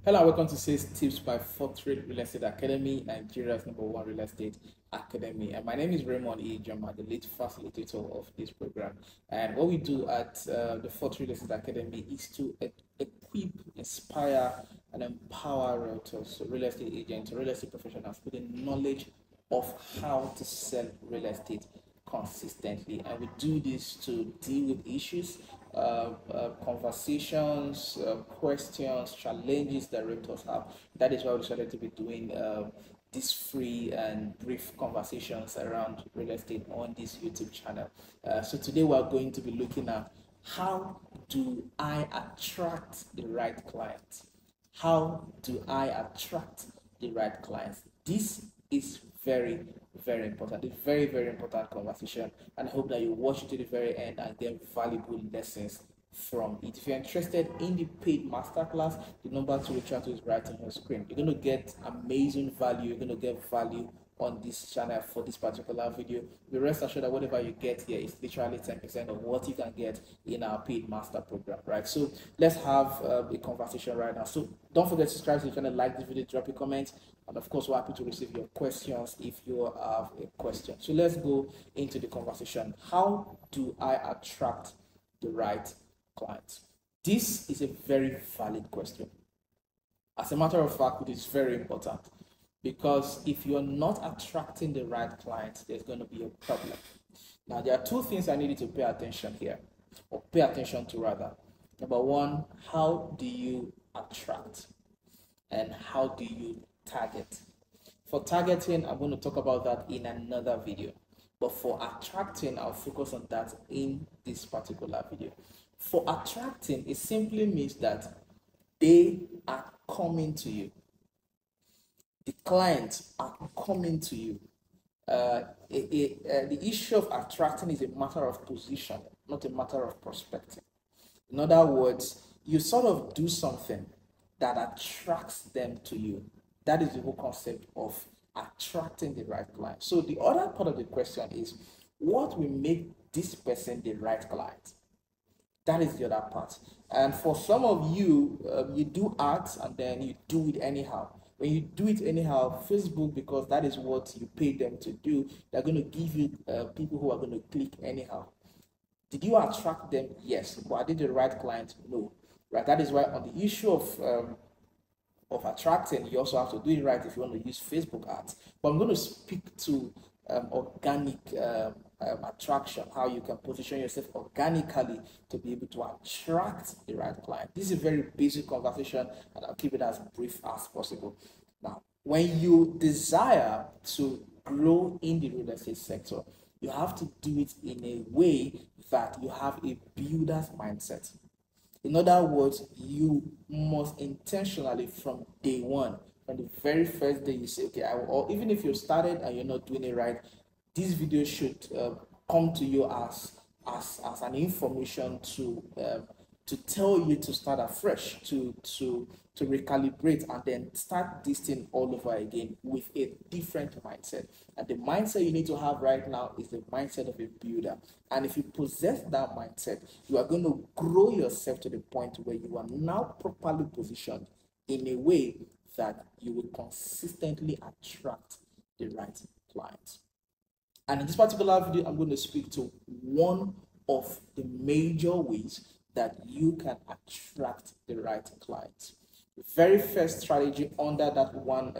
Hello, and welcome to Sales Tips by Fortreal Real Estate Academy, Nigeria's #1 real estate academy. And my name is Raymond E. Jama, the lead facilitator of this program. And what we do at the Fortreal Real Estate Academy is to equip, inspire, and empower realtors, so real estate agents, real estate professionals with the knowledge of how to sell real estate consistently. And we do this to deal with issues, conversations, questions, challenges that realtors have. That is why we decided to be doing these free and brief conversations around real estate on this YouTube channel. So today we are going to be looking at how do I attract the right clients? How do I attract the right clients? This is very important. It's very important conversation, and I hope that you watch it to the very end and get valuable lessons from it. If you're interested in the paid masterclass, the number to reach out to is right on your screen. You're going to get amazing value. You're going to get value on this channel for this particular video. Be rest assured that whatever you get here is literally 10% of what you can get in our paid master program, right? So let's have a conversation right now. So don't forget to subscribe if you're going to like this video, drop a comment, and of course we're happy to receive your questions if you have a question. So let's go into the conversation. How do I attract the right clients? This is a very valid question. As a matter of fact, it is very important, because if you're not attracting the right clients, there's going to be a problem. Now, there are two things I need you to pay attention here, or pay attention to rather. Number one, how do you attract, and how do you target? For targeting, I'm going to talk about that in another video, but for attracting, I'll focus on that in this particular video. For attracting, it simply means that they are coming to you. The clients are coming to you. The issue of attracting is a matter of position, not a matter of prospecting. In other words, you sort of do something that attracts them to you. That is the whole concept of attracting the right client. So the other part of the question is, what will make this person the right client? That is the other part. And for some of you, you do ads and then you do it anyhow. When you do it anyhow, Facebook, because that is what you pay them to do, they're going to give you people who are going to click anyhow. Did you attract them? Yes. But are they the right client? No. Right. That is why on the issue of attracting, you also have to do it right if you want to use Facebook ads. But I'm going to speak to organic attraction, how you can position yourself organically to be able to attract the right client. This is a very basic conversation, and I'll keep it as brief as possible. Now, when you desire to grow in the real estate sector, you have to do it in a way that you have a builder's mindset. In other words, you must intentionally, from day one, from the very first day, you say, okay, or even if you started and you're not doing it right, this video should come to you as an information to tell you to start afresh, to recalibrate, and then start this thing all over again with a different mindset. And the mindset you need to have right now is the mindset of a builder. And if you possess that mindset, you are going to grow yourself to the point where you are now properly positioned in a way that you will consistently attract the right clients. And in this particular video, I'm going to speak to one of the major ways that you can attract the right clients. The very first strategy under that one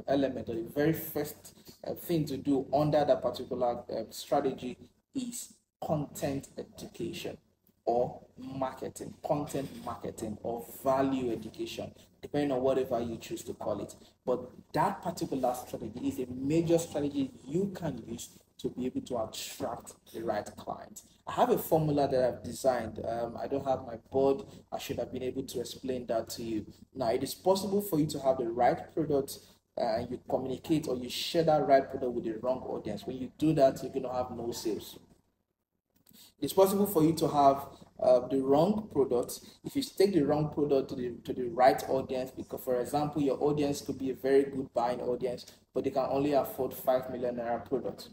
element, or the very first thing to do under that particular strategy is content education, or marketing, content marketing, or value education, depending on whatever you choose to call it. But that particular strategy is a major strategy you can use to be able to attract the right client. I have a formula that I've designed. I don't have my board. I should have been able to explain that to you. Now, it is possible for you to have the right product and you communicate or you share that right product with the wrong audience. When you do that, you're going to have no sales. It's possible for you to have the wrong product. If you take the wrong product to the right audience, because for example, your audience could be a very good buying audience, but they can only afford 5 million naira product.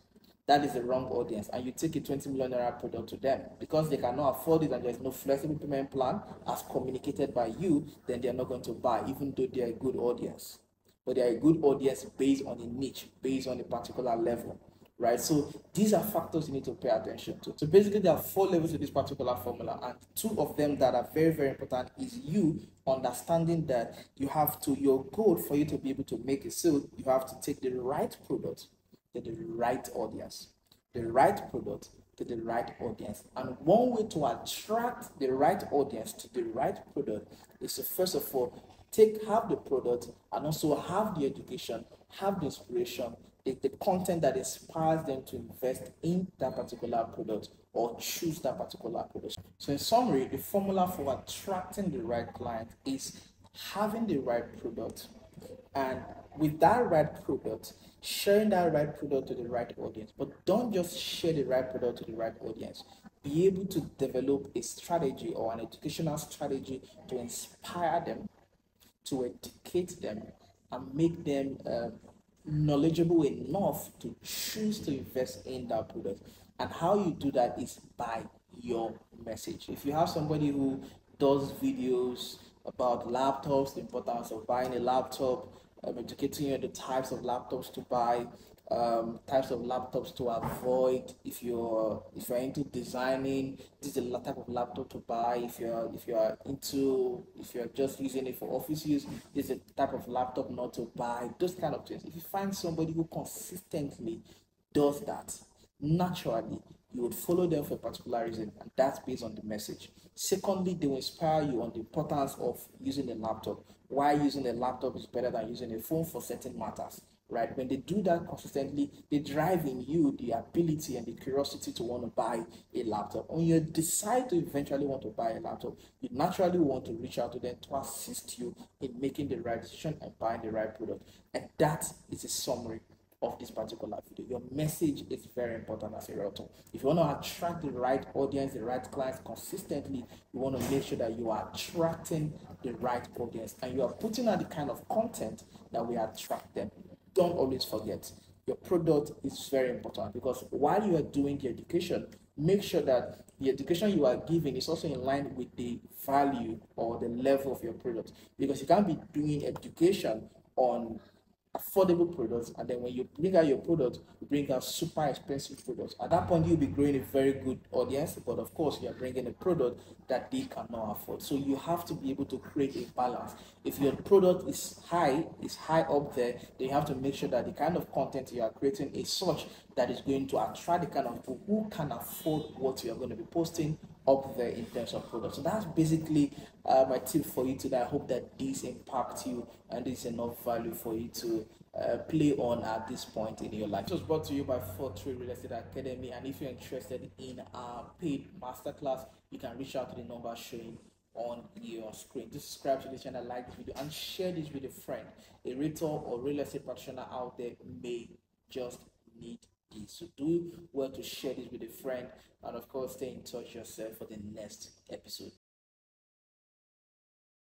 that is the wrong audience, and you take a 20 million naira product to them because they cannot afford it and there's no flexible payment plan as communicated by you, then they're not going to buy, even though they're a good audience. But they're a good audience based on a niche, based on a particular level, right? So these are factors you need to pay attention to. So basically, there are 4 levels to this particular formula, and 2 of them that are very, very important is you understanding that you have to, your goal for you to be able to make a sale, you have to take the right product to the right audience. The right product to the right audience. And one way to attract the right audience to the right product is to first of all have the product and also have the education, have the inspiration, the content that inspires them to invest in that particular product or choose that particular product. So in summary, the formula for attracting the right client is having the right product, and with that right product, sharing that right product to the right audience. But don't just share the right product to the right audience. Be able to develop a strategy or an educational strategy to inspire them, to educate them, and make them knowledgeable enough to choose to invest in that product. And how you do that is by your message. If you have somebody who does videos about laptops, the importance of buying a laptop, educating you on the types of laptops to buy, types of laptops to avoid. If you're into designing, this is the type of laptop to buy. If you're just using it for office use, this is the type of laptop not to buy. Those kind of things. If you find somebody who consistently does that, naturally you would follow them for a particular reason, and that's based on the message. Secondly, they will inspire you on the importance of using a laptop, why using a laptop is better than using a phone for certain matters, right? When they do that consistently, they drive in you the ability and the curiosity to want to buy a laptop. When you decide to eventually want to buy a laptop, you naturally want to reach out to them to assist you in making the right decision and buying the right product. And that is a summary of this particular video. Your message is very important as a realtor. If you want to attract the right audience, the right clients consistently, you want to make sure that you are attracting the right audience and you are putting out the kind of content that will attract them. Don't always forget, your product is very important, because while you are doing the education, make sure that the education you are giving is also in line with the value or the level of your product, because you can't be doing education on affordable products and then when you bring out your product, you bring out super expensive products. At that point, you'll be growing a very good audience, but of course you are bringing a product that they cannot afford. So you have to be able to create a balance. If your product is high up there, then you have to make sure that the kind of content you are creating is such that is going to attract the kind of people who can afford what you are going to be posting up there in terms of products. So that's basically my tip for you today. I hope that this impacts you and this is enough value for you to play on at this point in your life. It was brought to you by Fortreal Real Estate Academy, and if you're interested in our paid masterclass, you can reach out to the number showing on your screen. Just subscribe to this channel, like this video, and share this with a friend. A realtor or real estate practitioner out there may just need this. So do well to share this with a friend, and of course stay in touch yourself for the next episode.